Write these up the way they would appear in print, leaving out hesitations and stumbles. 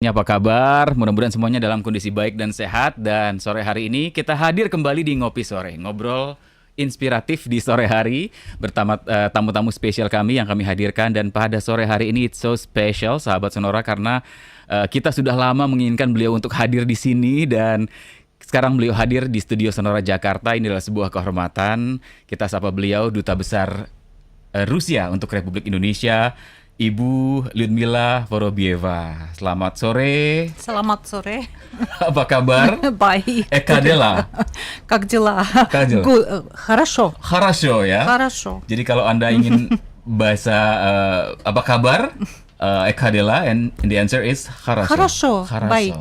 sahabatnya, apa kabar? Mudah-mudahan semuanya dalam kondisi baik dan sehat. Dan sore hari ini kita hadir kembali di Ngopi Sore, ngobrol inspiratif di sore hari bersama tamu-tamu spesial kami yang kami hadirkan. Dan pada sore hari ini it's so special, sahabat Sonora, karena kita sudah lama menginginkan beliau untuk hadir di sini dan sekarang beliau hadir di studio Sonora Jakarta. Ini adalah sebuah kehormatan. Kita sapa beliau, Duta Besar Rusia untuk Republik Indonesia, Ibu Lyudmila Vorobieva. Selamat sore. Selamat sore. Apa kabar? Baik. Как дела? Как дела? Хорошо. Хорошо ya. Хорошо. Jadi kalau Anda ingin bahasa apa kabar? Как дела? And the answer is хорошо. Хорошо. Baik.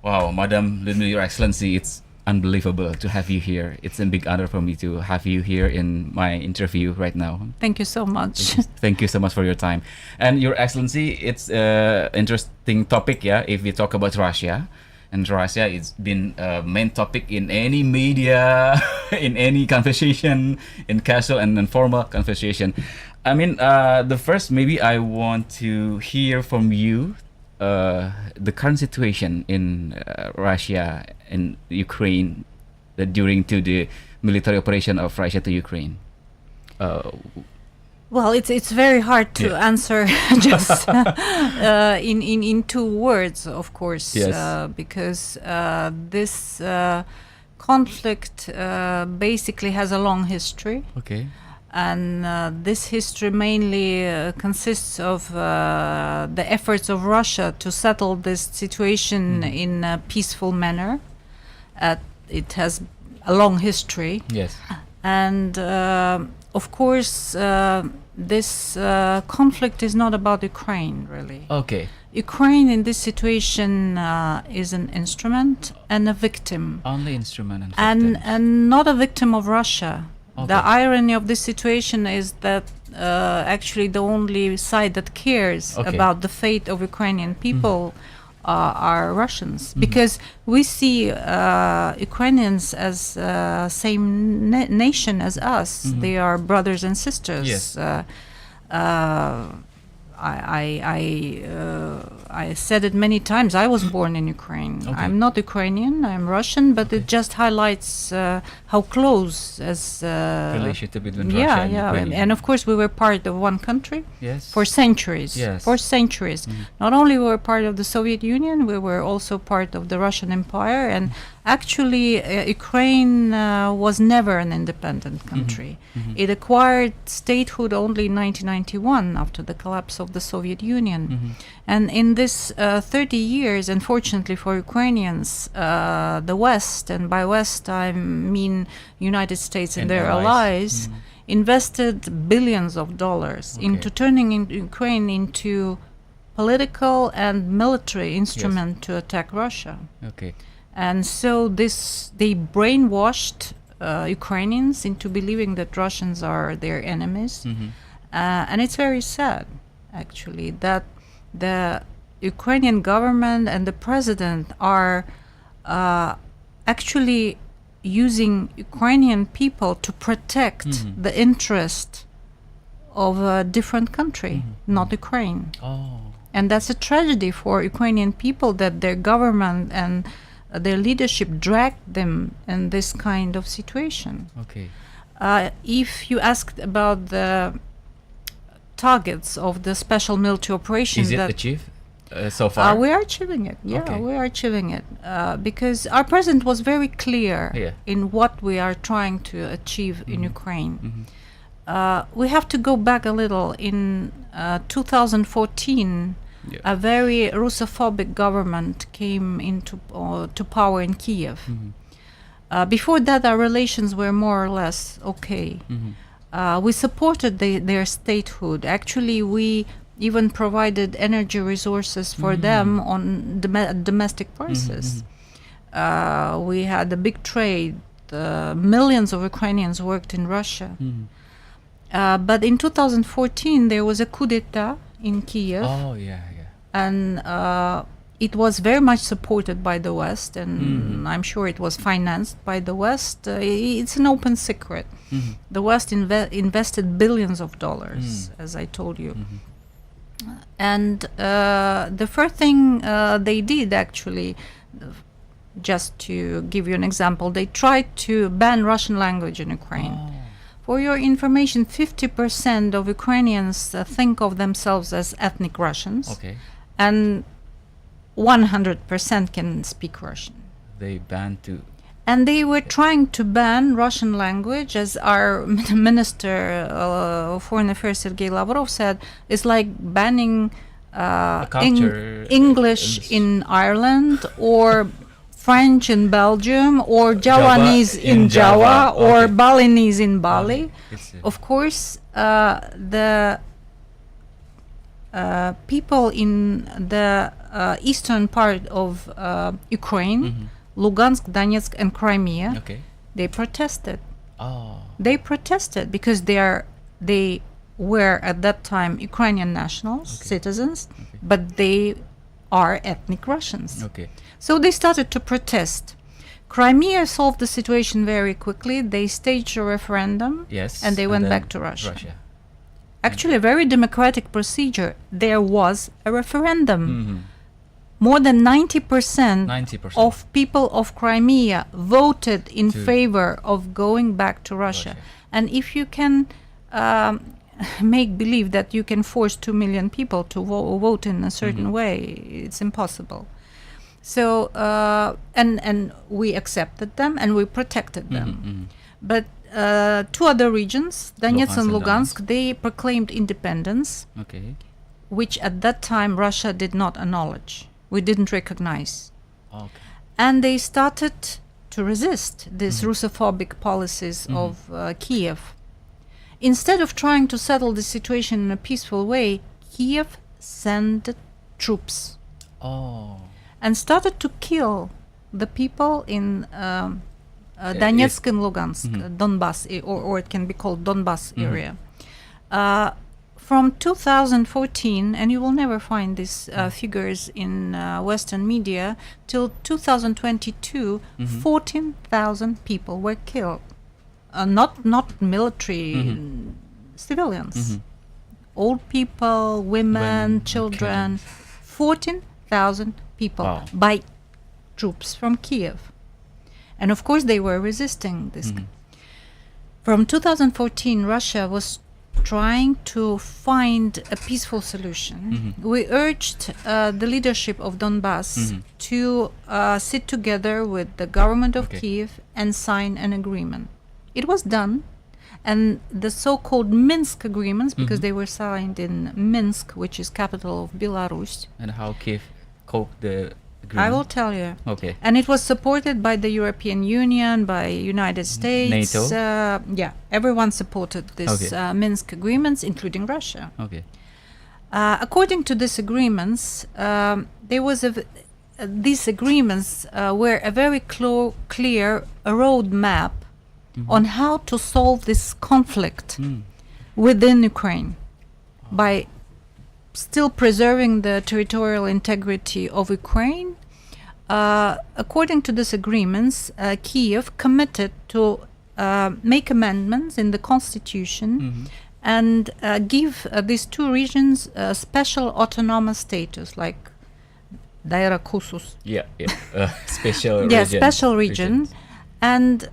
Wow, Madam Lyudmila, Your Excellency, it's unbelievable to have you here. It's a big honor for me to have you here in my interview right now. Thank you so much. Thank you so much for your time. And Your Excellency, it's an interesting topic, yeah, if we talk about Russia. And Russia, it's been a main topic in any media, in any conversation, in casual and informal conversation. I mean, the first, maybe I want to hear from you the current situation in Russia and Ukraine during to the military operation of Russia to Ukraine. Well, it's very hard to answer just in 2 words, of course, Yes. because this conflict basically has a long history. Okay. And this history mainly consists of the efforts of Russia to settle this situation in a peaceful manner. It has a long history. Yes. And of course, this conflict is not about Ukraine, really. Okay. Ukraine in this situation is an instrument and a victim. Only instrument and victim. And not a victim of Russia. Okay. The irony of this situation is that actually the only side that cares about the fate of Ukrainian people are Russians, because we see Ukrainians as same nation as us. They are brothers and sisters. Yes. I said it many times. I was born in Ukraine. Okay. I'm not Ukrainian. I'm Russian, but it just highlights how close as Relationship between Russia and Ukraine. And of course we were part of one country. Yes. For centuries. Yes. For centuries. Not only were we part of the Soviet Union, we were also part of the Russian Empire, and actually Ukraine was never an independent country. It acquired statehood only in 1991 after the collapse of the Soviet Union. And in this 30 years, unfortunately for Ukrainians, the West, and by West I mean United States and their allies, invested billions of dollars into turning Ukraine into political and military instrument to attack Russia. Okay. And so they brainwashed Ukrainians into believing that Russians are their enemies. And it's very sad, actually, that the Ukrainian government and the president are actually using Ukrainian people to protect the interest of a different country, not Ukraine. Oh. And that's a tragedy for Ukrainian people, that their government and their leadership dragged them in this kind of situation. Okay. If you asked about the targets of the special military operation, Is it achieved so far? we are achieving it. Yeah, Okay. we are achieving it because our president was very clear in what we are trying to achieve in Ukraine. We have to go back a little. In 2014, a very Russophobic government came into to power in Kiev. Before that, our relations were more or less okay. We supported their statehood. Actually, we even provided energy resources for them on domestic prices. We had a big trade. Millions of Ukrainians worked in Russia. But in 2014, there was a coup d'etat in Kiev. Oh, yeah. And it was very much supported by the West, and I'm sure it was financed by the West. It's an open secret. The West invested billions of dollars, as I told you. And the first thing they did, actually, just to give you an example, they tried to ban Russian language in Ukraine. Oh. For your information, 50% of Ukrainians think of themselves as ethnic Russians, Okay. and 100% can speak Russian. They banned to. And they were trying to ban Russian language, as our Minister of Foreign Affairs, Sergei Lavrov, said, it's like banning culture, English in Ireland, or French in Belgium, or Javanese in Java, or okay. Balinese in Bali. It's, Of course, the people in the eastern part of Ukraine, Lugansk, Donetsk, and Crimea, okay. they protested. Oh. They protested because they were at that time Ukrainian nationals, citizens, but they are ethnic Russians. Okay. So they started to protest. Crimea solved the situation very quickly. They staged a referendum, Yes. and they went then back to Russia. Actually, a very democratic procedure. There was a referendum. More than 90% 90%. of people of Crimea voted in favor of going back to Russia. And if you can make believe that you can force 2 million people to vote in a certain way, it's impossible. So, and we accepted them and we protected them. But two other regions, Donetsk and Lugansk, they proclaimed independence, Okay. which at that time Russia did not acknowledge. We didn't recognize. Okay. And they started to resist these Russophobic policies of Kiev. Instead of trying to settle the situation in a peaceful way, Kiev sent troops and started to kill the people in Donetsk and Lugansk, Donbass, or it can be called Donbass area. From 2014, and you will never find these figures in Western media, till 2022, 14,000 people were killed. Not military, civilians. Old people, women, children. 14,000 people by troops from Kiev. And of course they were resisting this. From 2014, Russia was trying to find a peaceful solution. We urged the leadership of Donbass to sit together with the government of Kiev and sign an agreement. It was done, and the so-called Minsk agreements, because they were signed in Minsk, which is capital of Belarus. And how Kiev coped the agreement? I will tell you. Okay. And it was supported by the European Union, by United States. NATO? Everyone supported these Minsk agreements, including Russia. Okay. According to these agreements, these agreements were a very clear roadmap on how to solve this conflict within Ukraine by still preserving the territorial integrity of Ukraine. According to these agreements, Kiev committed to make amendments in the constitution and give these two regions special autonomous status, like Daira Khusus. Special region. Special region. And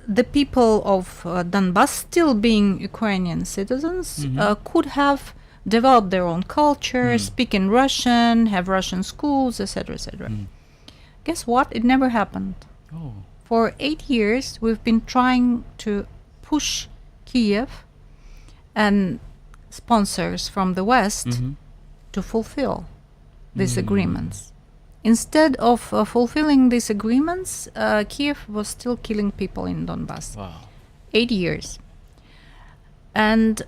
the people of Donbass, still being Ukrainian citizens, could have developed their own culture, speak in Russian, have Russian schools, etc., etc. Guess what? It never happened. For 8 years, we've been trying to push Kiev and sponsors from the West to fulfill these agreements. Instead of fulfilling these agreements, Kiev was still killing people in Donbass. 8 years. And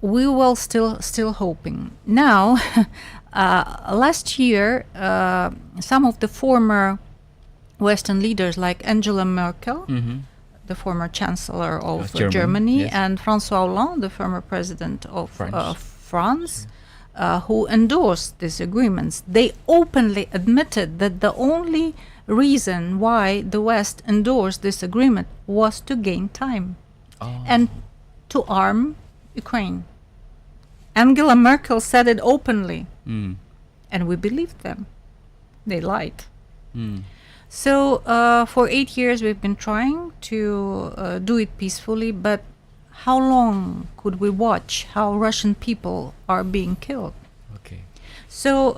we were still hoping. Now, last year, some of the former Western leaders, like Angela Merkel, the former chancellor of Germany, and François Hollande, the former president of France, who endorsed these agreements, they openly admitted that the only reason why the West endorsed this agreement was to gain time and to arm Ukraine. Angela Merkel said it openly, and we believed them. They lied. So for 8 years we've been trying to do it peacefully, but how long could we watch how Russian people are being killed? Okay. So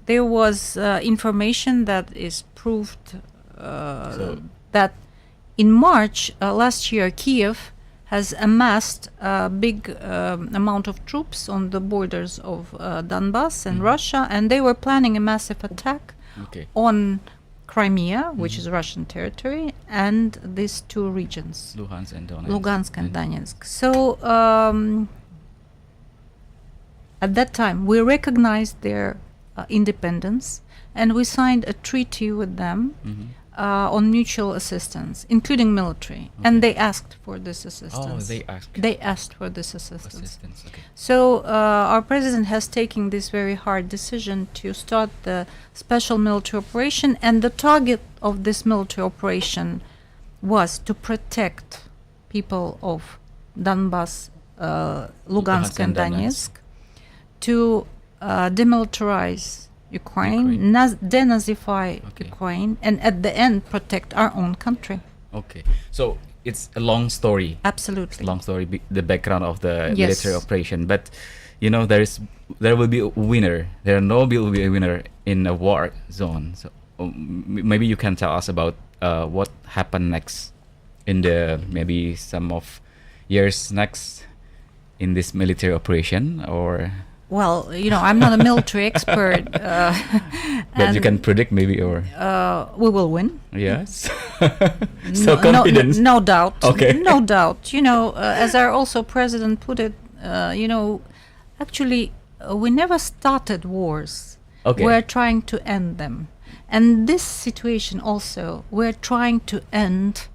there was information that is proved that in March last year, Kiev has amassed a big amount of troops on the borders of Donbass and Russia, and they were planning a massive attack on Crimea, which is Russian territory, and these two regions, Lugansk and Donetsk. So at that time, we recognized their independence, and we signed a treaty with them on mutual assistance, including military. And they asked for this assistance. They asked for this assistance. So our president has taken this very hard decision to start the special military operation, and the target of this military operation was to protect people of Donbass, Lugansk and Donetsk, to demilitarize Ukraine, denazify Ukraine, and at the end protect our own country. Okay, so it's a long story. Absolutely, long story. The background of the military operation, but you know there will be a winner. There will be a winner in a war zone. So maybe you can tell us about what happened next in the maybe some of years next in this military operation, or. Well, you know, I'm not a military expert. But you can predict maybe, or... we will win. Yes. So confidence. No doubt. Okay. No doubt. You know, as our also president put it, you know, actually, we never started wars. Okay. We're trying to end them. And this situation also, we're trying to end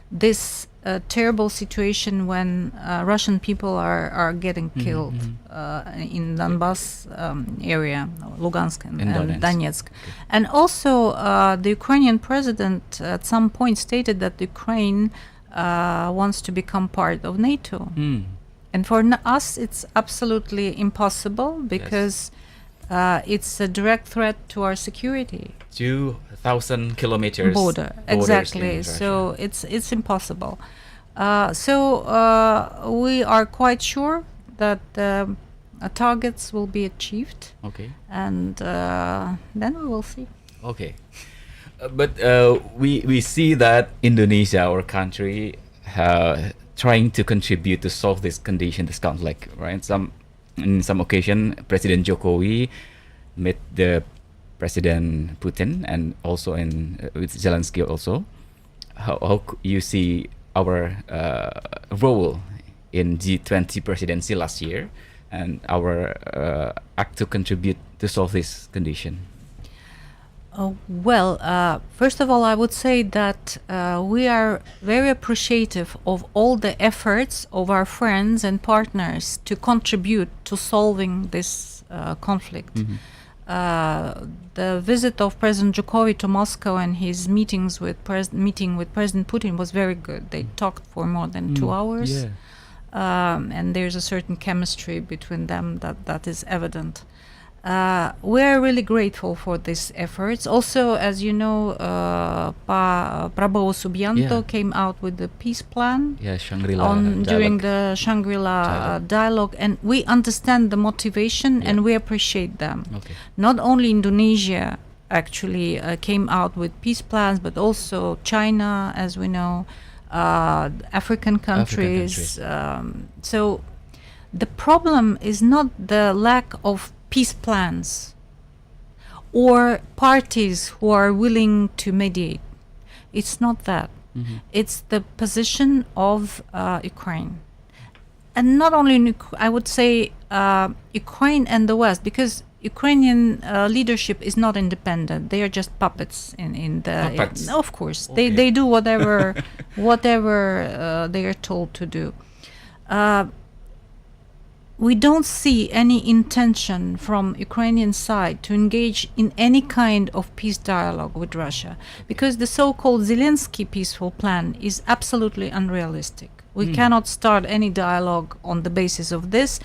this terrible situation when Russian people are getting killed in Donbass area, Lugansk and Donetsk. And also the Ukrainian president at some point stated that Ukraine wants to become part of NATO. And for us it's absolutely impossible because it's a direct threat to our security. 2,000 kilometers border, exactly. So it's impossible. So we are quite sure that targets will be achieved. Okay. And then we will see. Okay. But we see that Indonesia, our country, trying to contribute to solve this condition, this conflict, right? In some occasion, President Jokowi met the President Putin, and also with Zelensky also. How you see our role in G20 presidency last year, and our act to contribute to solve this condition? Well, first of all, I would say that we are very appreciative of all the efforts of our friends and partners to contribute to solving this conflict. The visit of President Jokowi to Moscow and his meeting with President Putin was very good. They talked for more than 2 hours, and there's a certain chemistry between them that is evident. We're really grateful for these efforts. Also, as you know, Prabowo Subianto came out with the peace plan during the Shangri-La dialogue, and we understand the motivation and we appreciate them. Not only Indonesia actually came out with peace plans, but also China, as we know, African countries. So the problem is not the lack of peace plans or parties who are willing to mediate. It's not that. It's the position of Ukraine. And not only I would say Ukraine and the West, because Ukrainian leadership is not independent. They are just puppets in the... Puppets. Of course. They do whatever they are told to do. We don't see any intention from Ukrainian side to engage in any kind of peace dialogue with Russia, because the so-called Zelensky peaceful plan is absolutely unrealistic. We cannot start any dialogue on the basis of this.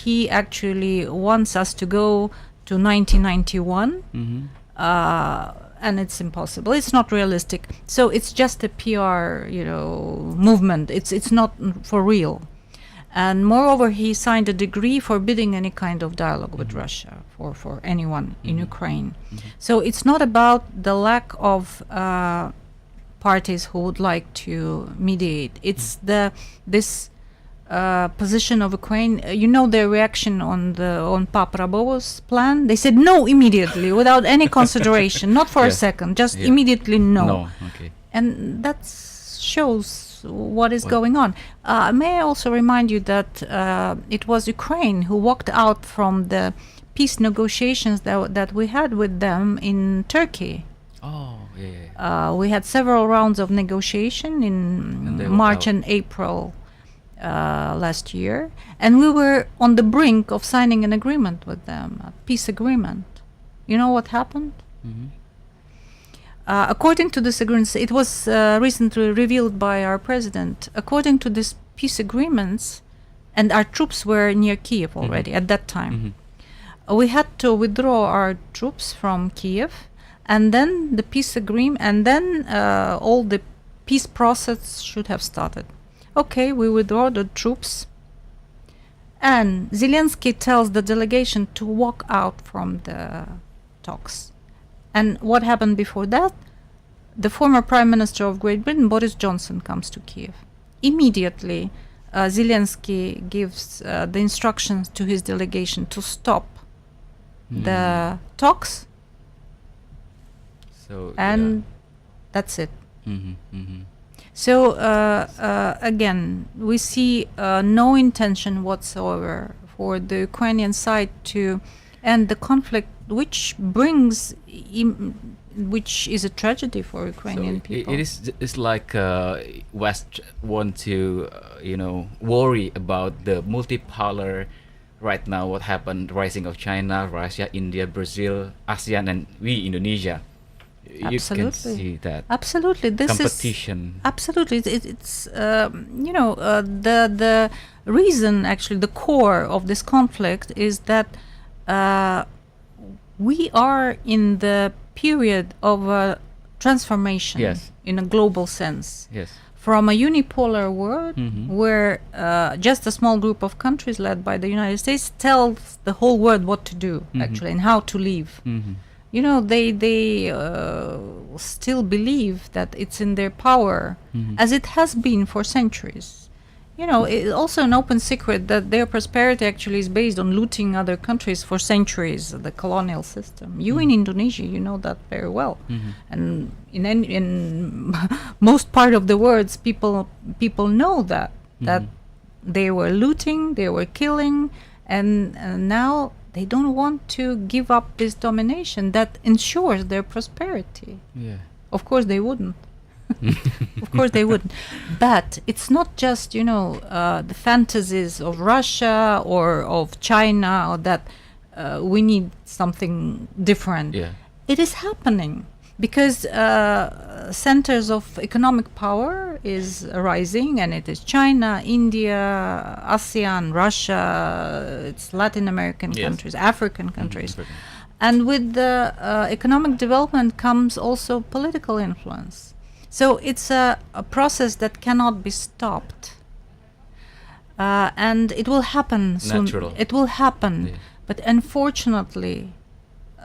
He actually wants us to go to 1991, and it's impossible. It's not realistic. So it's just a PR, movement. It's not for real. And moreover, he signed a decree forbidding any kind of dialogue with Russia for anyone in Ukraine. So it's not about the lack of parties who would like to mediate. It's this position of Ukraine. Their reaction on Paprabovo's plan. They said no immediately, without any consideration, not for a second, just immediately no. No. Okay. And that shows what is going on. May I also remind you that it was Ukraine who walked out from the peace negotiations that we had with them in Turkey. Oh, yeah. We had several rounds of negotiation in March and April last year, and we were on the brink of signing an agreement with them, a peace agreement. You know what happened? According to this agreement, it was recently revealed by our president. According to this peace agreements, and our troops were near Kiev already at that time, we had to withdraw our troops from Kiev. And then the peace agreement, and then all the peace process should have started. Okay, we withdraw the troops, and Zelensky tells the delegation to walk out from the talks. And what happened before that? The former Prime Minister of Great Britain, Boris Johnson, comes to Kiev. Immediately, Zelensky gives the instructions to his delegation to stop the talks. So, that's it. So again, we see no intention whatsoever for the Ukrainian side to end the conflict, which is a tragedy for Ukrainian people. It's like West want to worry about the multipolar right now. What happened? Rising of China, Russia, India, Brazil, ASEAN, and we Indonesia. You can see that. Absolutely, this competition. Absolutely, it's the reason, actually, the core of this conflict is that we are in the period of transformation in a global sense. Yes. From a unipolar world where just a small group of countries led by the United States tells the whole world what to do, actually, and how to live. They still believe that it's in their power, as it has been for centuries. It's also an open secret that their prosperity actually is based on looting other countries for centuries, the colonial system. You in Indonesia, you know that very well. And in most part of the world, people know that they were looting, they were killing, and now they don't want to give up this domination that ensures their prosperity. Yeah. Of course they wouldn't. Of course they wouldn't. But it's not just, the fantasies of Russia or of China, or that we need something different. Yeah. It is happening because centers of economic power is rising, and it is China, India, ASEAN, Russia, it's Latin American countries, African countries. And with the economic development comes also political influence. So it's a process that cannot be stopped. And it will happen soon. Natural. It will happen. Yeah. But unfortunately,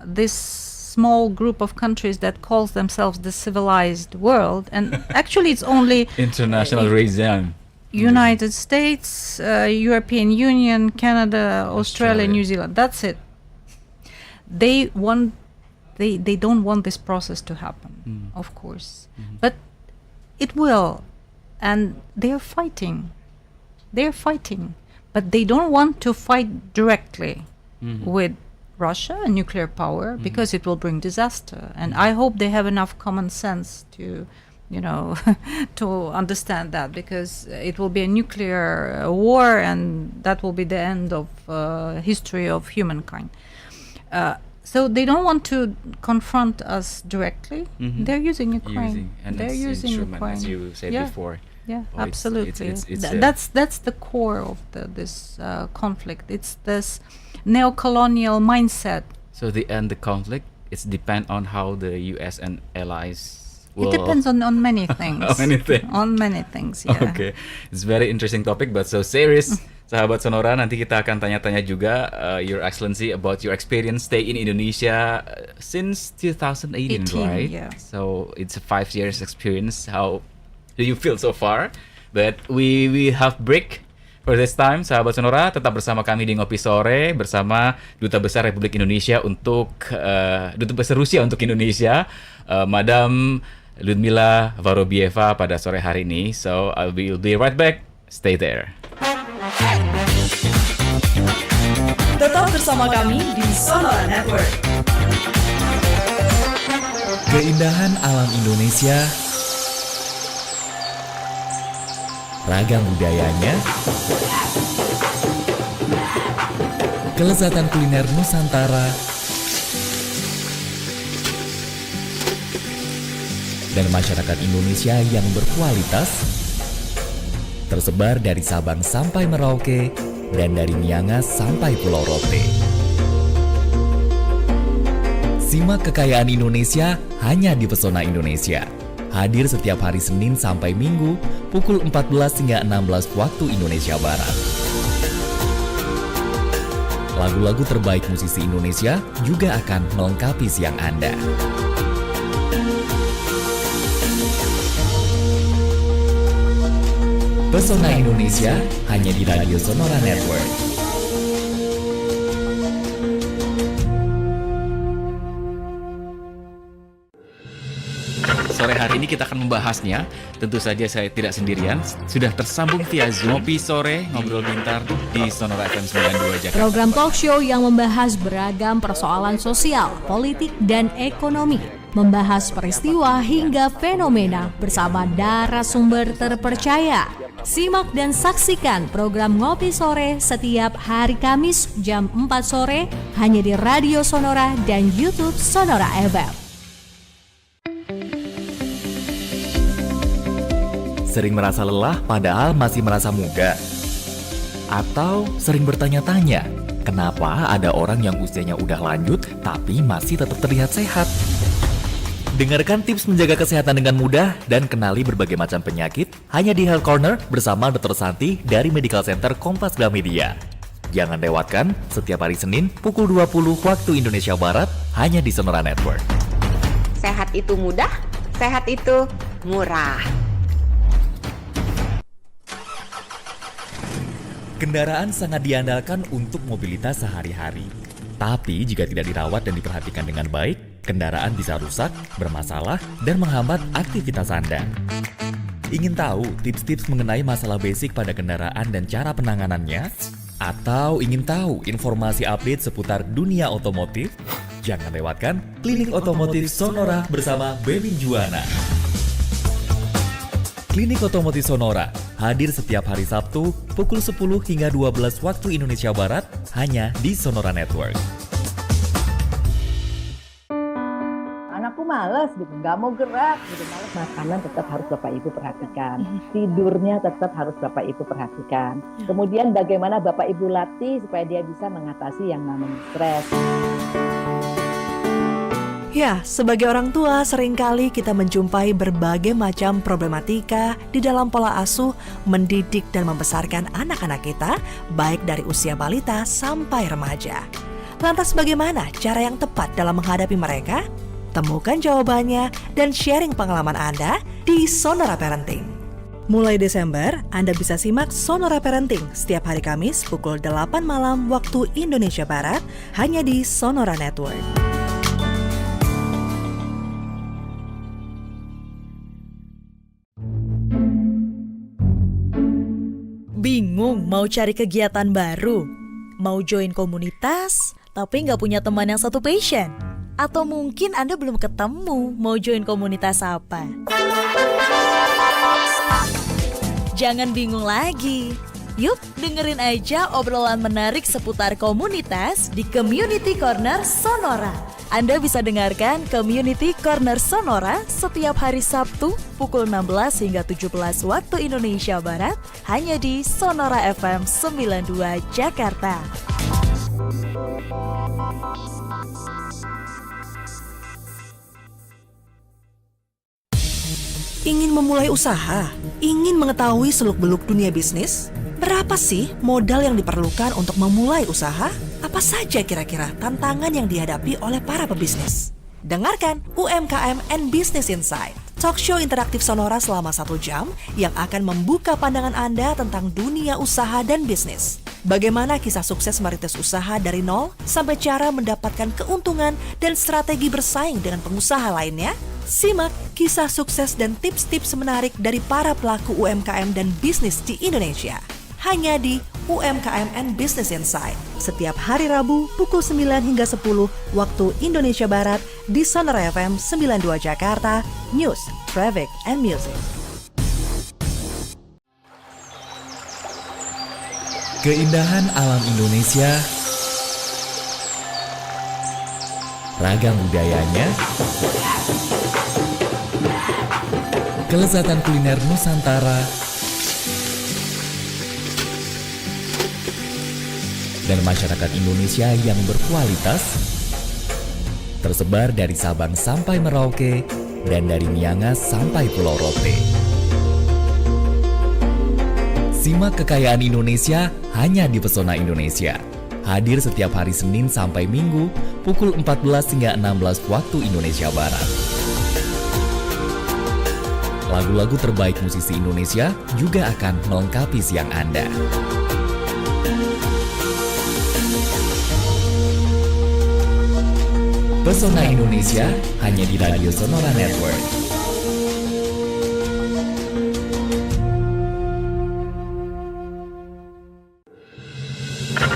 this small group of countries that calls themselves the civilized world, and actually it's only international regime. United States, European Union, Canada, Australia, New Zealand. That's it. They don't want this process to happen, of course. But it will, and they're fighting. But they don't want to fight directly with Russia and nuclear power, because it will bring disaster. And I hope they have enough common sense to to understand that, because it will be a nuclear war, and that will be the end of history of humankind. So they don't want to confront us directly. They're using Ukraine. They're using Ukraine, as you said before. Yeah, Oh, absolutely. it's That's the core of this conflict. It's this neo-colonial mindset. so the conflict, it's depend on how the U.S. and allies It depends on many things. On many things, yeah. Okay, it's very interesting topic, but so serious. Sahabat Sonora, nanti kita akan tanya-tanya juga Your Excellency about your experience stay in Indonesia since 2018, 18, right? yeah. So it's a 5 years experience. How do you feel so far? But we have break for this time. Sahabat Sonora, tetap bersama kami di Ngopi Sore bersama Duta Besar Republik Indonesia untuk Duta Besar Rusia untuk Indonesia, Madam Lyudmila Vorobieva pada sore hari ini. So I will be right back. Stay there. Tetap bersama kami di Sonora Network. Keindahan alam Indonesia, ragam budayanya, kelezatan kuliner Nusantara, dan masyarakat Indonesia yang berkualitas, tersebar dari Sabang sampai Merauke dan dari Miangas sampai Pulau Rote. Simak kekayaan Indonesia hanya di Pesona Indonesia. Hadir setiap hari Senin sampai Minggu pukul 14 hingga 16 waktu Indonesia Barat. Lagu-lagu terbaik musisi Indonesia juga akan melengkapi siang Anda. Pesona Indonesia hanya di Radio Sonora Network. Sore hari ini kita akan membahasnya. Tentu saja saya tidak sendirian. Sudah tersambung via Zoom. Ngopi Sore, ngobrol pintar di Sonora FM 92 Jakarta. Program talk show yang membahas beragam persoalan sosial, politik, dan ekonomi. Membahas peristiwa hingga fenomena bersama narasumber terpercaya. Simak dan saksikan program Ngopi Sore setiap hari Kamis jam 4 sore hanya di Radio Sonora dan YouTube Sonora FM. Sering merasa lelah padahal masih merasa muda? Atau sering bertanya-tanya, kenapa ada orang yang usianya udah lanjut tapi masih tetap terlihat sehat? Dengarkan tips menjaga kesehatan dengan mudah dan kenali berbagai macam penyakit hanya di Health Corner bersama Dr. Santi dari Medical Center Kompas Gramedia. Jangan lewatkan setiap hari Senin pukul 20 waktu Indonesia Barat hanya di Sonora Network. Sehat itu mudah, sehat itu murah. Kendaraan sangat diandalkan untuk mobilitas sehari-hari. Tapi jika tidak dirawat dan diperhatikan dengan baik, kendaraan bisa rusak, bermasalah, dan menghambat aktivitas Anda. Ingin tahu tips-tips mengenai masalah basic pada kendaraan dan cara penanganannya? Atau ingin tahu informasi update seputar dunia otomotif? Jangan lewatkan Klinik Otomotif Sonora bersama Bebin Juwana. Klinik Otomotif Sonora hadir setiap hari Sabtu pukul 10 hingga 12 waktu Indonesia Barat hanya di Sonora Network. Anakku malas gitu, nggak mau gerak gitu, malas. Makanan tetap harus Bapak Ibu perhatikan, tidurnya tetap harus Bapak Ibu perhatikan. Kemudian bagaimana Bapak Ibu latih supaya dia bisa mengatasi yang namanya stres. Ya, sebagai orang tua seringkali kita menjumpai berbagai macam problematika di dalam pola asuh, mendidik dan membesarkan anak-anak kita, baik dari usia balita sampai remaja. Lantas bagaimana cara yang tepat dalam menghadapi mereka? Temukan jawabannya dan sharing pengalaman Anda di Sonora Parenting. Mulai Desember, Anda bisa simak Sonora Parenting setiap hari Kamis pukul 8 malam waktu Indonesia Barat hanya di Sonora Network. Bingung mau cari kegiatan baru? Mau join komunitas, tapi nggak punya teman yang satu passion? Atau mungkin Anda belum ketemu mau join komunitas apa? Jangan bingung lagi. Yuk dengerin aja obrolan menarik seputar komunitas di Community Corner Sonora. Anda bisa dengarkan Community Corner Sonora setiap hari Sabtu pukul 16 hingga 17 waktu Indonesia Barat hanya di Sonora FM 92 Jakarta. Ingin memulai usaha? Ingin mengetahui seluk-beluk dunia bisnis? Berapa sih modal yang diperlukan untuk memulai usaha? Apa saja kira-kira tantangan yang dihadapi oleh para pebisnis? Dengarkan UMKM and Business Insight, talk show interaktif Sonora selama 1 jam yang akan membuka pandangan Anda tentang dunia usaha dan bisnis. Bagaimana kisah sukses merintis usaha dari nol sampai cara mendapatkan keuntungan dan strategi bersaing dengan pengusaha lainnya? Simak kisah sukses dan tips-tips menarik dari para pelaku UMKM dan bisnis di Indonesia. Hanya di UMKM and Business Insight setiap hari Rabu pukul 9 hingga 10 waktu Indonesia Barat di Sonora FM 92 Jakarta, News, Traffic, and Music. Keindahan alam Indonesia, ragam budayanya, kelezatan kuliner Nusantara, dan masyarakat Indonesia yang berkualitas, tersebar dari Sabang sampai Merauke dan dari Miangas sampai Pulau Rote. Simak kekayaan Indonesia hanya di Pesona Indonesia. Hadir setiap hari Senin sampai Minggu pukul 14 hingga 16 waktu Indonesia Barat. Lagu-lagu terbaik musisi Indonesia juga akan melengkapi siang Anda. Pesona Indonesia hanya di Radio Sonora Network.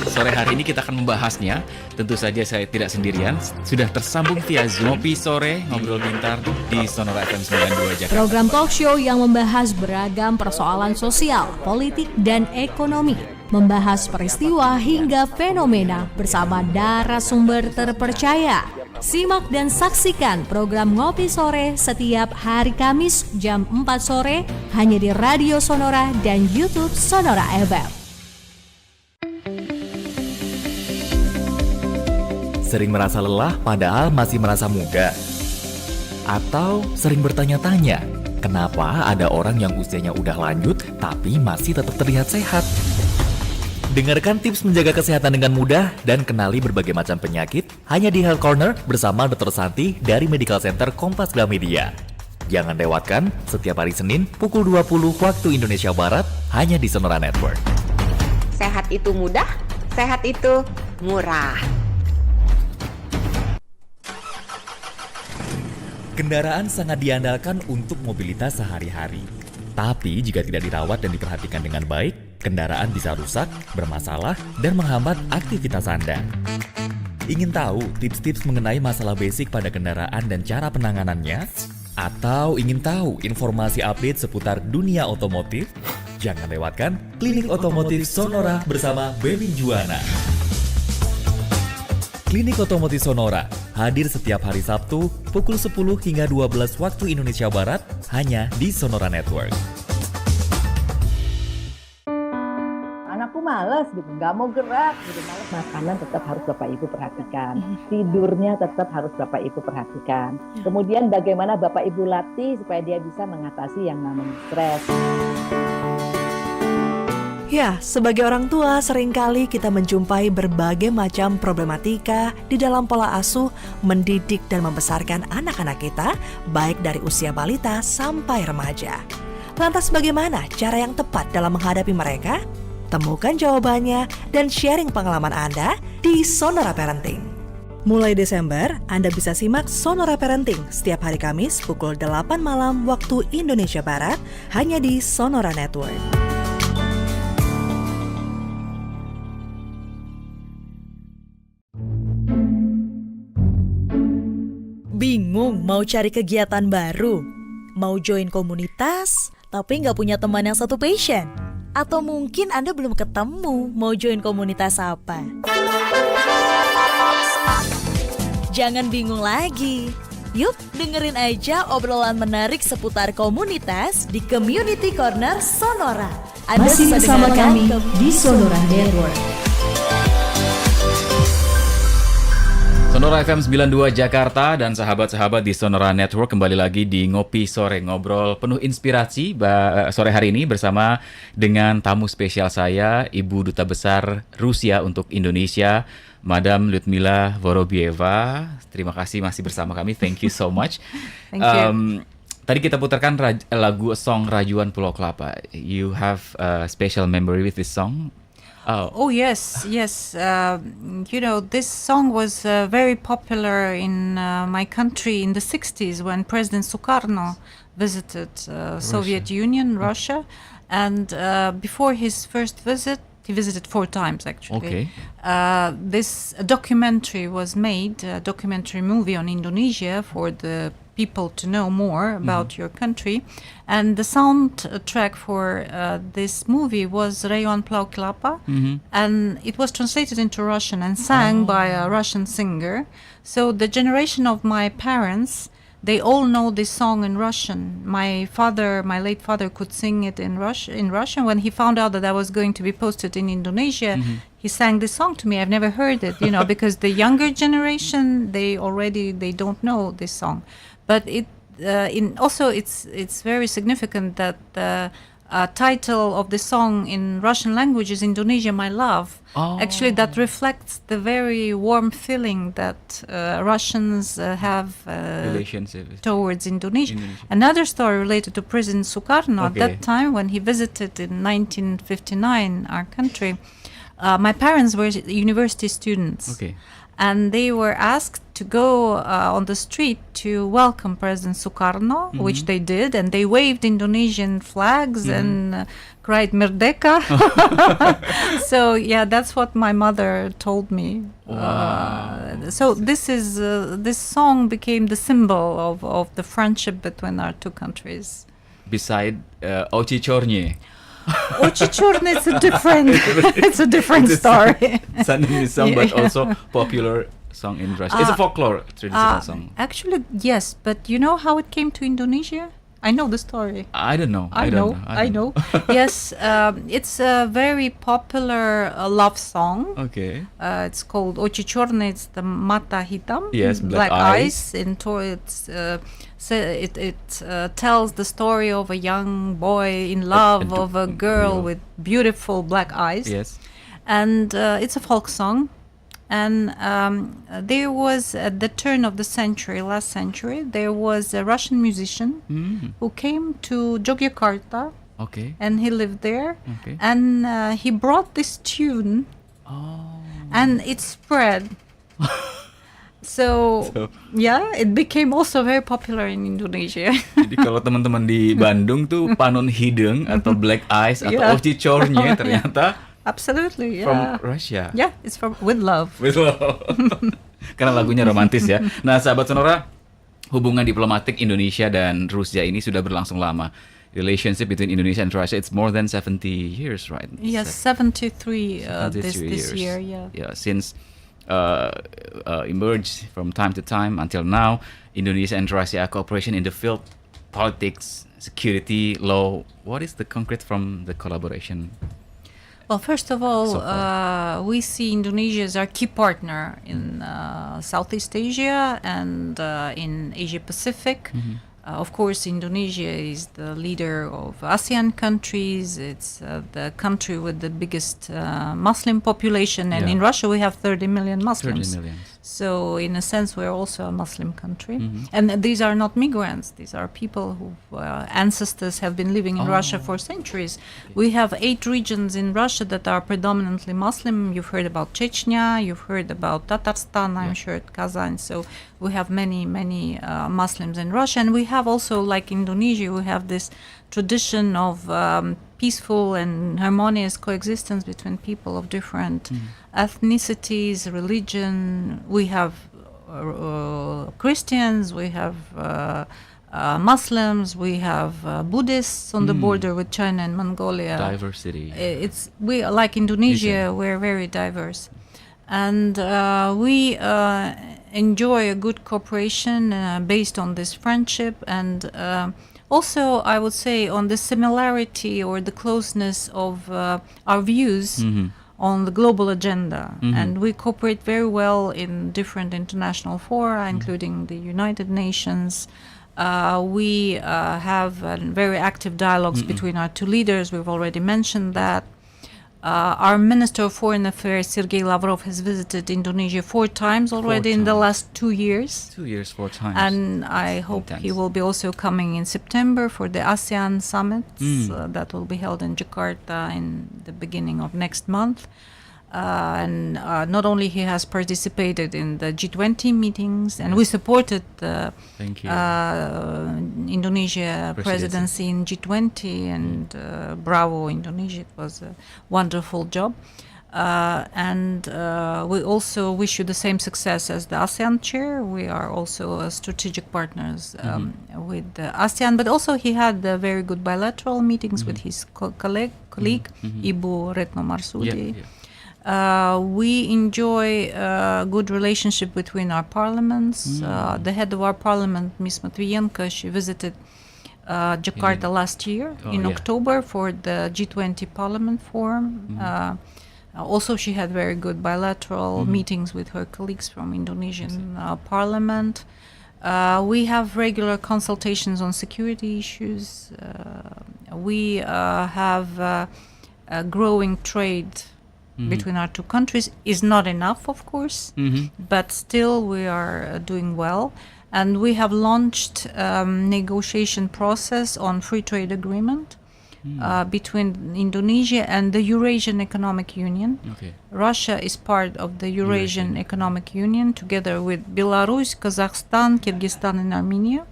Sore hari ini kita akan membahasnya. Tentu saja saya tidak sendirian. Sudah tersambung via Zoom. Ngopi Sore, ngobrol pintar di Sonora FM 92 Jakarta. Program talk show yang membahas beragam persoalan sosial, politik, dan ekonomi. Membahas peristiwa hingga fenomena bersama narasumber terpercaya. Simak dan saksikan program Ngopi Sore setiap hari Kamis jam 4 sore hanya di Radio Sonora dan YouTube Sonora FM. Sering merasa lelah padahal masih merasa muda? Atau sering bertanya-tanya, kenapa ada orang yang usianya udah lanjut tapi masih tetap terlihat sehat? Dengarkan tips menjaga kesehatan dengan mudah dan kenali berbagai macam penyakit hanya di Health Corner bersama Dr. Santi dari Medical Center Kompas Gramedia. Jangan lewatkan setiap hari Senin pukul 20 waktu Indonesia Barat hanya di Sonora Network. Sehat itu mudah, sehat itu murah. Kendaraan sangat diandalkan untuk mobilitas sehari-hari. Tapi jika tidak dirawat dan diperhatikan dengan baik, kendaraan bisa rusak, bermasalah, dan menghambat aktivitas Anda. Ingin tahu tips-tips mengenai masalah basic pada kendaraan dan cara penanganannya? Atau ingin tahu informasi update seputar dunia otomotif? Jangan lewatkan Klinik Otomotif Sonora bersama Bebin Juwana. Klinik Otomotif Sonora hadir setiap hari Sabtu pukul 10 hingga 12 waktu Indonesia Barat hanya di Sonora Network. Anakku malas gitu, nggak mau gerak gitu, malas. Makanan tetap harus Bapak Ibu perhatikan, tidurnya tetap harus Bapak Ibu perhatikan. Kemudian bagaimana Bapak Ibu latih supaya dia bisa mengatasi yang namanya stres. Ya, sebagai orang tua seringkali kita menjumpai berbagai macam problematika di dalam pola asuh, mendidik dan membesarkan anak-anak kita, baik dari usia balita sampai remaja. Lantas bagaimana cara yang tepat dalam menghadapi mereka? Temukan jawabannya dan sharing pengalaman Anda di Sonora Parenting. Mulai Desember, Anda bisa simak Sonora Parenting setiap hari Kamis pukul 8 malam waktu Indonesia Barat hanya di Sonora Network. Bingung mau cari kegiatan baru? Mau join komunitas, tapi nggak punya teman yang satu passion? Atau mungkin Anda belum ketemu mau join komunitas apa? Jangan bingung lagi. Yuk dengerin aja obrolan menarik seputar komunitas di Community Corner Sonora. Anda Masih bisa bersama dengarkan kami di Sonora Network. Sonora FM 92 Jakarta dan sahabat-sahabat di Sonora Network kembali lagi di Ngopi Sore, ngobrol penuh inspirasi sore hari ini bersama dengan tamu spesial saya, Ibu Duta Besar Rusia untuk Indonesia, Madam Lyudmila Vorobieva. Terima kasih masih bersama kami. Thank you so much. Thank you. Tadi kita putarkan lagu song Rajuan Pulau Kelapa. You have a special memory with this song? Oh yes. This song was very popular in my country in the 60s when President Sukarno visited Soviet Union, Russia, and before his first visit, he visited 4 times actually. Okay. This documentary was made, a documentary movie on Indonesia for the people to know more about your country, and the soundtrack for this movie was Rajuan Pulau Kelapa, and it was translated into Russian and sang by a Russian singer. So the generation of my parents, they all know this song in Russian. My late father could sing it in Russian. When he found out that I was going to be posted in Indonesia, he sang this song to me. I've never heard it, because the younger generation, they don't know this song. But it's very significant that the title of the song in Russian language is Indonesia, My Love. Actually, that reflects the very warm feeling that Russians have towards Indonesia. Another story related to President Sukarno at that time when he visited in 1959 our country. My parents were university students. Okay. And they were asked to go on the street to welcome President Sukarno, which they did, and they waved Indonesian flags and cried Merdeka. So yeah, that's what my mother told me. Wow. So this song became the symbol of the friendship between our two countries. Beside Oci Chornye. Ochichurne, it's a different story. Suddenly song, but also popular song in Russia. It's a folklore traditional song. Actually, yes, but you know how it came to Indonesia? I know the story. I don't know. I know. Yes, it's a very popular love song. Okay. It's called Ochichurne. It's the Mata Hitam. Yes, black eyes. It tells the story of a young boy in love of a girl with beautiful black eyes. Yes. And it's a folk song. And there was, at the turn of the last century, there was a Russian musician who came to Yogyakarta. Okay. And he lived there. Okay. And he brought this tune. And it spread. So yeah, it became also very popular in Indonesia. Jadi kalau teman-teman di Bandung tuh Panon Hidung atau Black Eyes atau Oci Chornye ternyata absolutely, yeah. From Russia. Yeah, it's from With Love. With Love. Karena lagunya romantis ya. Nah, sahabat Sonora, hubungan diplomatik Indonesia dan Rusia ini sudah berlangsung lama. Relationship between Indonesia and Russia, it's more than 70 years, right? Yes, 73 this year, yeah. Yeah, since emerged from time to time until now, Indonesia and Russia cooperation in the field, politics, security, law. What is the concrete from the collaboration? Well, first of all, we see Indonesia as our key partner in Southeast Asia and in Asia Pacific. Of course, Indonesia is the leader of ASEAN countries. It's the country with the biggest Muslim population. And in Russia, we have 30 million Muslims. 30 million. So, in a sense, we're also a Muslim country. And these are not migrants. These are people whose ancestors have been living in Russia for centuries. We have 8 regions in Russia that are predominantly Muslim. You've heard about Chechnya. You've heard about Tatarstan, I'm sure, Kazan. So, we have many Muslims in Russia. And we have also, like Indonesia, we have this tradition of peaceful and harmonious coexistence between people of different ethnicities, religion. We have Christians, we have Muslims, we have Buddhists on the border with China and Mongolia. Diversity. We like Indonesia, we're very diverse. And we enjoy a good cooperation based on this friendship, and also I would say on the similarity or the closeness of our views on the global agenda. And we cooperate very well in different international fora, including the United Nations. We have very active dialogues between our two leaders. We've already mentioned that. Our Minister of Foreign Affairs, Sergei Lavrov, has visited Indonesia 4 times already in the last 2 years. 2 years, 4 times. And I hope he will be also coming in September for the ASEAN summit that will be held in Jakarta in the beginning of next month. And not only he has participated in the G20 meetings, and we supported the Indonesia presidency in G20, and bravo Indonesia, it was a wonderful job. And we also wish you the same success as the ASEAN chair. We are also strategic partners with the ASEAN, but also he had very good bilateral meetings with his colleague, Ibu Retno Marsudi. We enjoy a good relationship between our parliaments. The head of our parliament, Ms. Matviyenko, she visited Jakarta last year in October for the G20 Parliament Forum. Also, she had very good bilateral meetings with her colleagues from Indonesian parliament. We have regular consultations on security issues. We have a growing trade between our two countries. Is not enough, of course, but still we are doing well. And we have launched negotiation process on free trade agreement between Indonesia and the Eurasian Economic Union. Russia is part of the Eurasian Economic Union together with Belarus, Kazakhstan, Kyrgyzstan, and Armenia.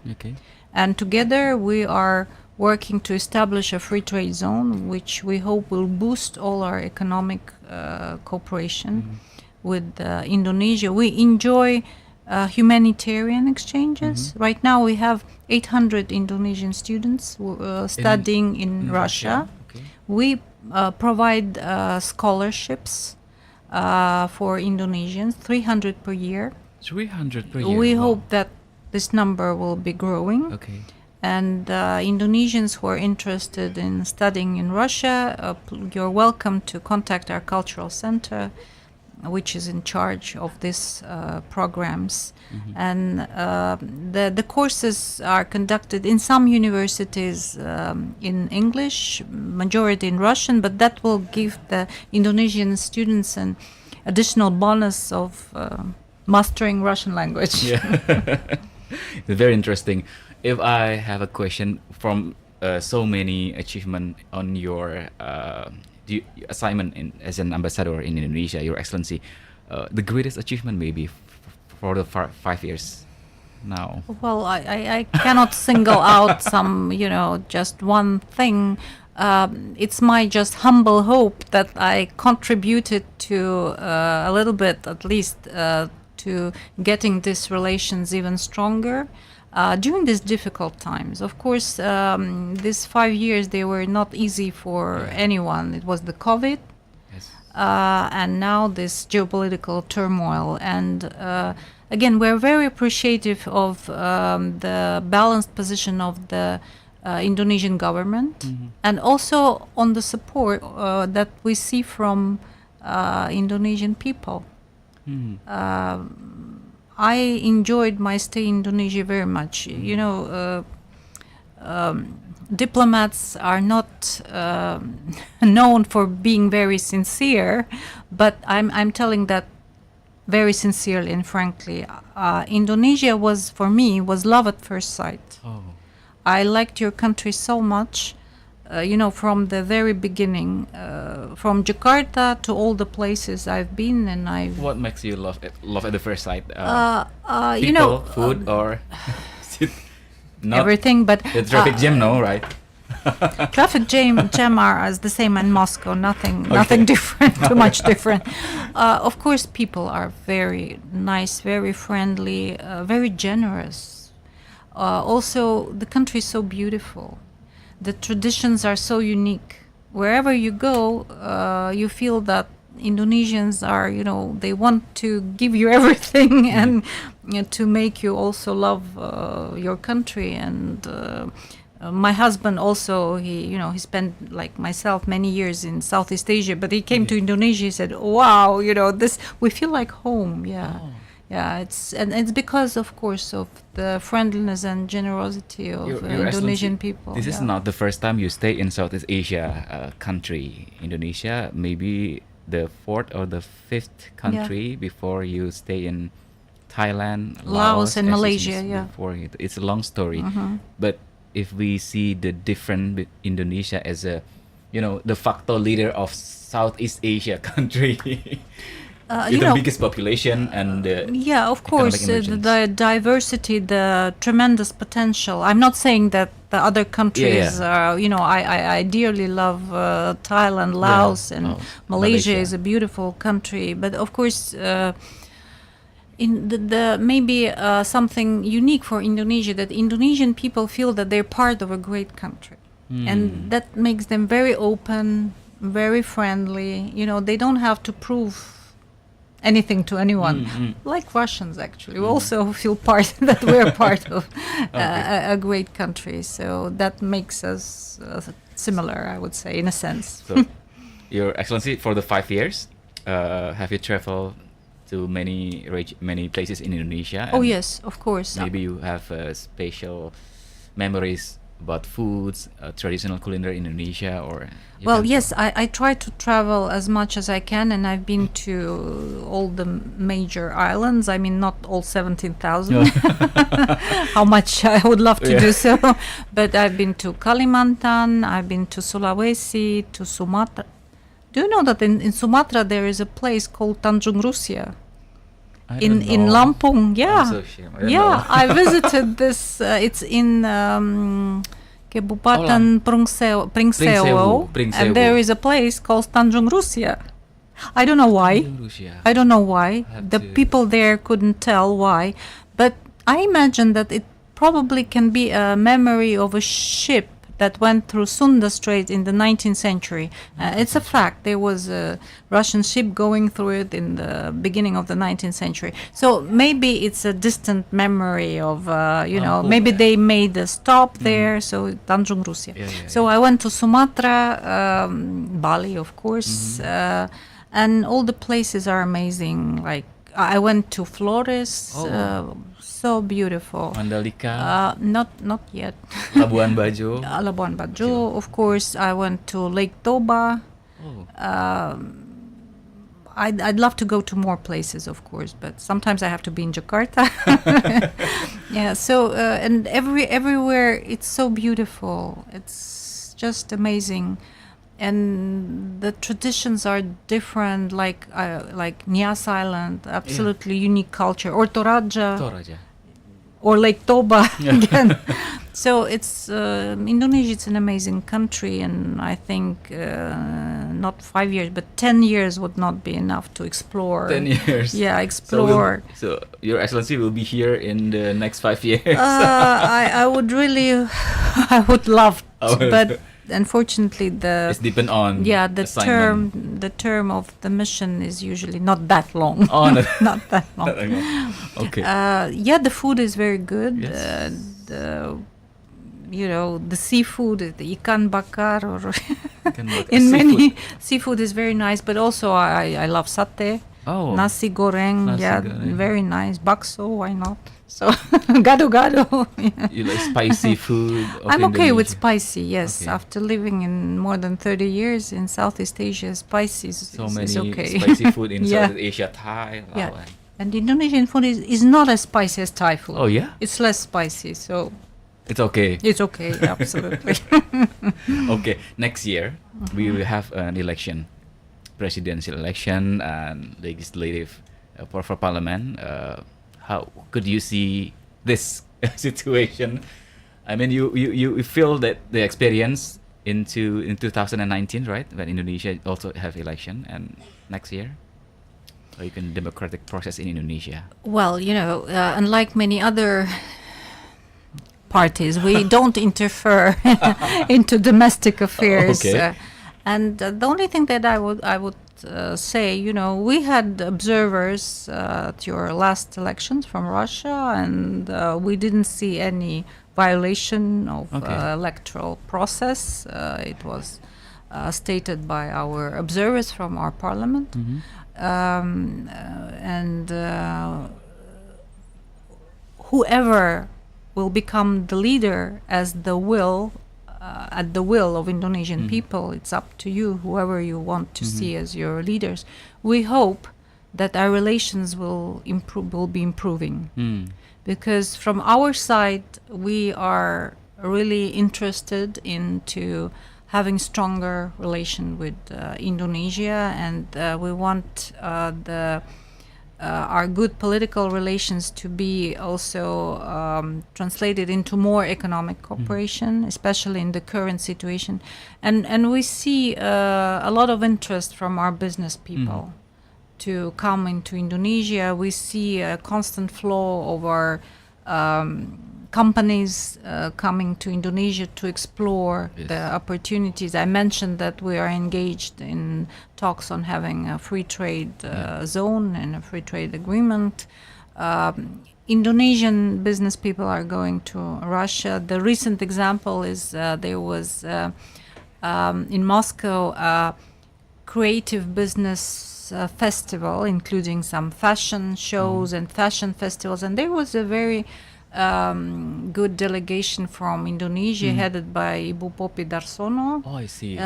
And together we are working to establish a free trade zone, which we hope will boost all our economic cooperation with Indonesia. We enjoy humanitarian exchanges. Right now we have 800 Indonesian students studying in Russia. We provide scholarships for Indonesians, 300 per year. 300 per year. We hope that this number will be growing. And Indonesians who are interested in studying in Russia, you're welcome to contact our cultural center, which is in charge of these programs. And the courses are conducted in some universities in English, majority in Russian, but that will give the Indonesian students an additional bonus of mastering Russian language. It's very interesting. If I have a question from so many achievements on your assignment as an ambassador in Indonesia, Your Excellency, the greatest achievement maybe for the 5 years now? Well, I cannot single out some, just one thing. It's my just humble hope that I contributed to a little bit, at least, to getting these relations even stronger. During these difficult times, of course, these 5 years, they were not easy for anyone. It was the COVID, and now this geopolitical turmoil. And again, we're very appreciative of the balanced position of the Indonesian government, and also on the support that we see from Indonesian people. I enjoyed my stay in Indonesia very much. Diplomats are not known for being very sincere, but I'm telling that very sincerely and frankly. Indonesia was love at first sight. I liked your country so much. From the very beginning, from Jakarta to all the places I've been, and What makes you love at the first sight? People, food, or everything. But the traffic jam, no, right? Traffic jam are as the same in Moscow. Nothing different. Too much different. Of course, people are very nice, very friendly, very generous. Also, the country is so beautiful. The traditions are so unique. Wherever you go, you feel that Indonesians are, they want to give you everything and to make you also love your country. And my husband also, he spent like myself many years in Southeast Asia, but he came to Indonesia. He said, "Wow, this we feel like home." Yeah. Oh. Yeah, it's because, of course, of the friendliness and generosity of Indonesian people. This is not the first time you stay in Southeast Asia country, Indonesia. Maybe the fourth or the fifth country before you stay in Thailand, Laos and Malaysia. Yeah, before it's a long story, but if we see the different Indonesia as a, de facto leader of Southeast Asia country. With the biggest population and of course, the diversity, the tremendous potential. I'm not saying that the other countries, I dearly love Thailand, Laos, and Malaysia is a beautiful country. But of course, in the maybe something unique for Indonesia, that Indonesian people feel that they're part of a great country, and that makes them very open, very friendly. They don't have to prove anything to anyone, like Russians actually. We also feel that we're part of a great country, so that makes us similar, I would say, in a sense. So, Your Excellency, for the 5 years, have you traveled to many places in Indonesia? Oh yes, of course. Maybe you have special memories about foods, traditional culinary in Indonesia, or yes, I try to travel as much as I can, and I've been to all the major islands. I mean, not all 17,000. How much I would love to do so, but I've been to Kalimantan, I've been to Sulawesi, to Sumatra. Do you know that in Sumatra there is a place called Tanjung Rusia? In Lampung, I visited this. It's in Kabupaten Pringsewo, and there is a place called Tanjung Rusia. I don't know why. The people there couldn't tell why, but I imagine that it probably can be a memory of a ship that went through Sunda Strait in the 19th century. It's a fact. There was a Russian ship going through it in the beginning of the 19th century. So maybe it's a distant memory of, maybe they made a stop there. So Tanjung Rusia. So I went to Sumatra, Bali, of course, and all the places are amazing. Like I went to Flores. So beautiful. Mandalika? Not yet. Labuan Bajo? Labuan Bajo, of course. I went to Lake Toba. I'd love to go to more places, of course, but sometimes I have to be in Jakarta. So and everywhere it's so beautiful. It's just amazing. And the traditions are different, like Nias Island, absolutely unique culture, or Toraja. Or Lake Toba again. So it's Indonesia. It's an amazing country, and I think not 5 years, but 10 years would not be enough to explore. 10 years. Yeah, explore. So Your Excellency will be here in the next 5 years. I would really, I would love to, but unfortunately it's depend on the term of the mission is usually not that long. Not that long. Okay. The food is very good. Yes. The seafood, the ikan bakar, or many seafood is very nice. But also I love satay. Nasi goreng, very nice. Bakso, why not? So gado-gado. You like spicy food? I'm okay with spicy, yes. Okay. After living in more than 30 years in Southeast Asia, spicy is okay. Spicy food in Southeast Asia, Thai. And Indonesian food is not as spicy as Thai food. Oh yeah? It's less spicy, so it's okay. It's okay, absolutely. Okay, next year we will have an election, presidential election and legislative for parliament. How could you see this situation? I mean, you feel that the experience in 2019, right? When Indonesia also have election and next year, like in democratic process in Indonesia. Well, unlike many other parties, we don't interfere into domestic affairs. Okay. And the only thing that I would say, we had observers at your last elections from Russia, and we didn't see any violation of electoral process. It was stated by our observers from our parliament. And whoever will become the leader at the will of Indonesian people, it's up to you, whoever you want to see as your leaders. We hope that our relations will be improving. Because from our side, we are really interested into having stronger relation with Indonesia, and we want our good political relations to be also translated into more economic cooperation, especially in the current situation. And we see a lot of interest from our business people to come into Indonesia. We see a constant flow of our companies coming to Indonesia to explore the opportunities. I mentioned that we are engaged in talks on having a free trade zone and a free trade agreement. Indonesian business people are going to Russia. The recent example is there was in Moscow a creative business festival, including some fashion shows and fashion festivals, and there was a very good delegation from Indonesia headed by Ibu Poppy Darsono. Oh, I see.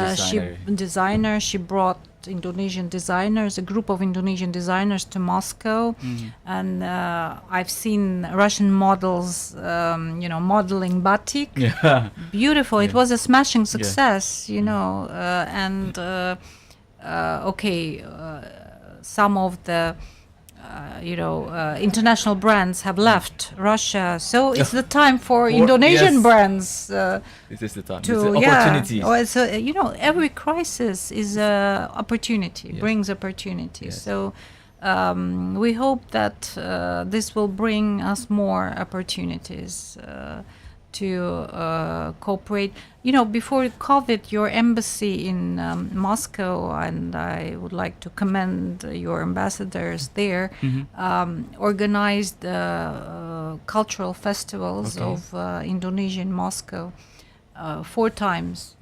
Designer. She brought Indonesian designers, a group of Indonesian designers, to Moscow, and I've seen Russian models, modeling batik. Beautiful. It was a smashing success, and some of the international brands have left Russia, so it's the time for Indonesian brands. This is the time. To opportunities. Every crisis is a opportunity, brings opportunity. So we hope that this will bring us more opportunities to cooperate. Before COVID, your embassy in Moscow, and I would like to commend your ambassadors there, organized cultural festivals of Indonesia in Moscow 4 times.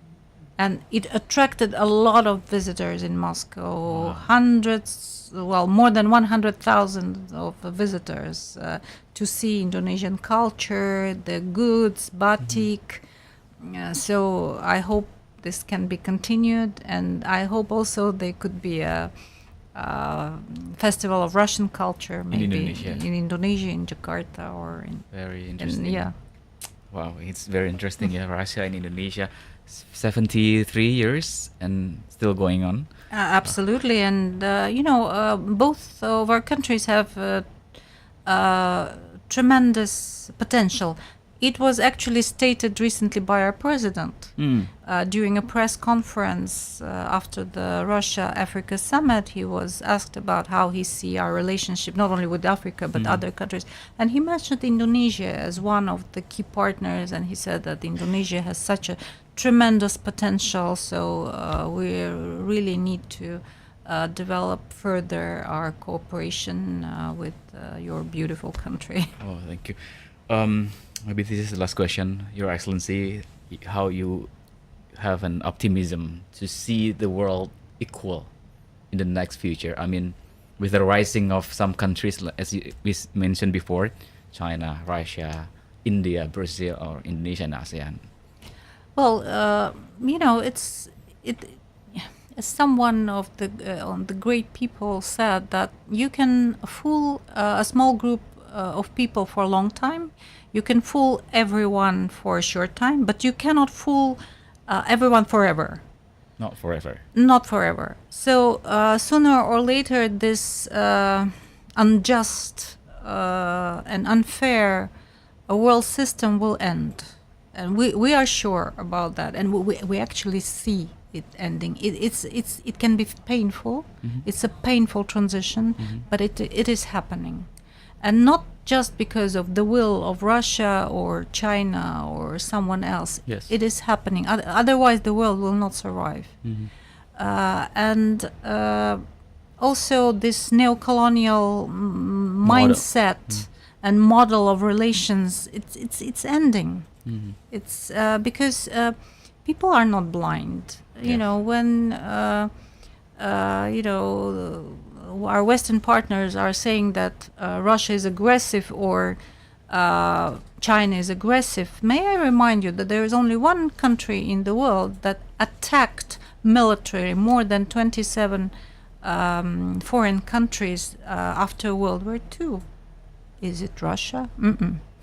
And it attracted a lot of visitors in Moscow, more than 100,000 of visitors to see Indonesian culture, the goods, batik. So I hope this can be continued, and I hope also there could be a festival of Russian culture, maybe in Indonesia, in Jakarta, or in. Very interesting. Wow, it's very interesting. Russia and Indonesia, 73 years and still going on. Absolutely, and both of our countries have tremendous potential. It was actually stated recently by our president during a press conference after the Russia-Africa summit. He was asked about how he sees our relationship, not only with Africa, but other countries. And he mentioned Indonesia as one of the key partners, and he said that Indonesia has such a tremendous potential, so we really need to develop further our cooperation with your beautiful country. Oh, thank you. Maybe this is the last question, Your Excellency, how you have an optimism to see the world equal in the next future. I mean, with the rising of some countries, as we mentioned before, China, Russia, India, Brazil, or Indonesia and ASEAN. Well, as someone of the great people said, that you can fool a small group of people for a long time. You can fool everyone for a short time, but you cannot fool everyone forever. Not forever. Not forever. So sooner or later, this unjust and unfair world system will end. And we are sure about that. And we actually see it ending. It can be painful. It's a painful transition, but it is happening. And not just because of the will of Russia or China or someone else. Yes. It is happening. Otherwise, the world will not survive. and also this neo-colonial mindset and model of relations. It's ending. It's because people are not blind. You know, when our Western partners are saying that Russia is aggressive or China is aggressive, may I remind you that there is only one country in the world that attacked militarily more than 27 foreign countries after World War II. Is it Russia?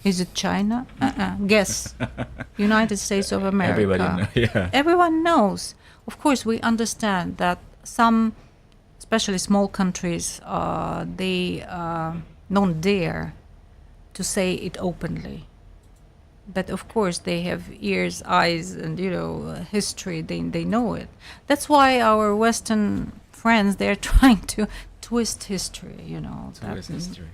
Is it China? Guess. United States of America. Everyone knows. Of course, we understand that some, especially small countries, they don't dare to say it openly. But of course, they have ears, eyes, and history. They know it. That's why our Western friends, they're trying to twist history.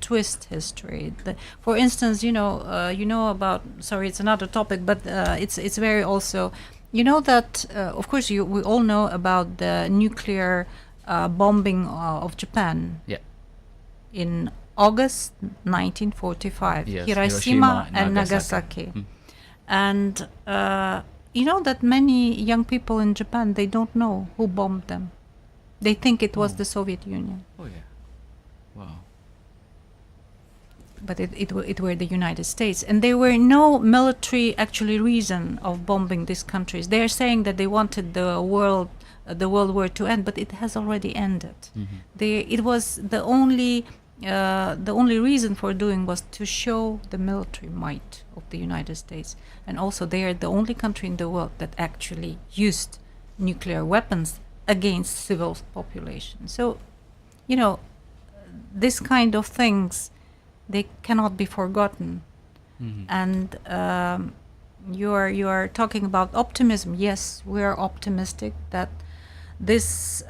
Twist history. For instance, about. Sorry, it's another topic, but it's very also. You know that, of course, we all know about the nuclear bombing of Japan. Yeah. In August 1945, yes, Hiroshima and Nagasaki. And you know that many young people in Japan, they don't know who bombed them. They think it was the Soviet Union. Oh yeah. Wow. But it were the United States, and there were no military actually reason of bombing these countries. They are saying that they wanted the World War to end, but it has already ended. It was the only reason for doing was to show the military might of the United States, and also they are the only country in the world that actually used nuclear weapons against civil population. So, this kind of things, they cannot be forgotten. And you are talking about optimism. Yes, we are optimistic that this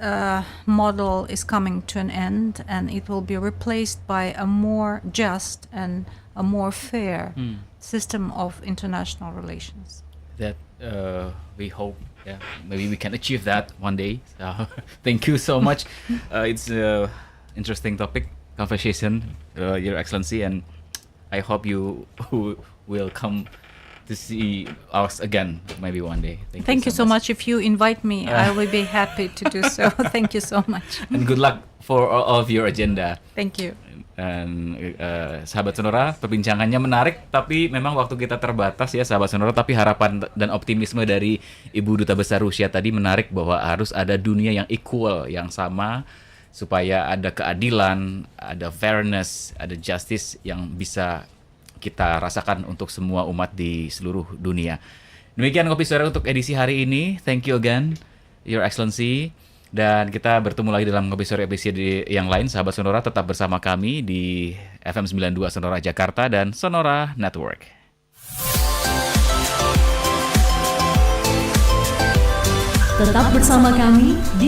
model is coming to an end, and it will be replaced by a more just and a more fair system of international relations. That we hope, maybe we can achieve that one day. Thank you so much. It's an interesting topic, conversation, Your Excellency, and I hope you will come to see us again maybe one day. Thank you so much. If you invite me, I will be happy to do so. Thank you so much. And good luck for all of your agenda. Thank you. Dan sahabat Sonora, perbincangannya menarik, tapi memang waktu kita terbatas ya sahabat Sonora. Tapi harapan dan optimisme dari Ibu Duta Besar Rusia tadi menarik, bahwa harus ada dunia yang equal, yang sama, supaya ada keadilan, ada fairness, ada justice yang bisa kita rasakan untuk semua umat di seluruh dunia. Demikian Ngopi Sore untuk edisi hari ini. Thank you again, Your Excellency. Dan kita bertemu lagi dalam Ngopi Sore episode yang lain. Sahabat Sonora, tetap bersama kami di FM 92 Sonora Jakarta dan Sonora Network. Tetap bersama kami di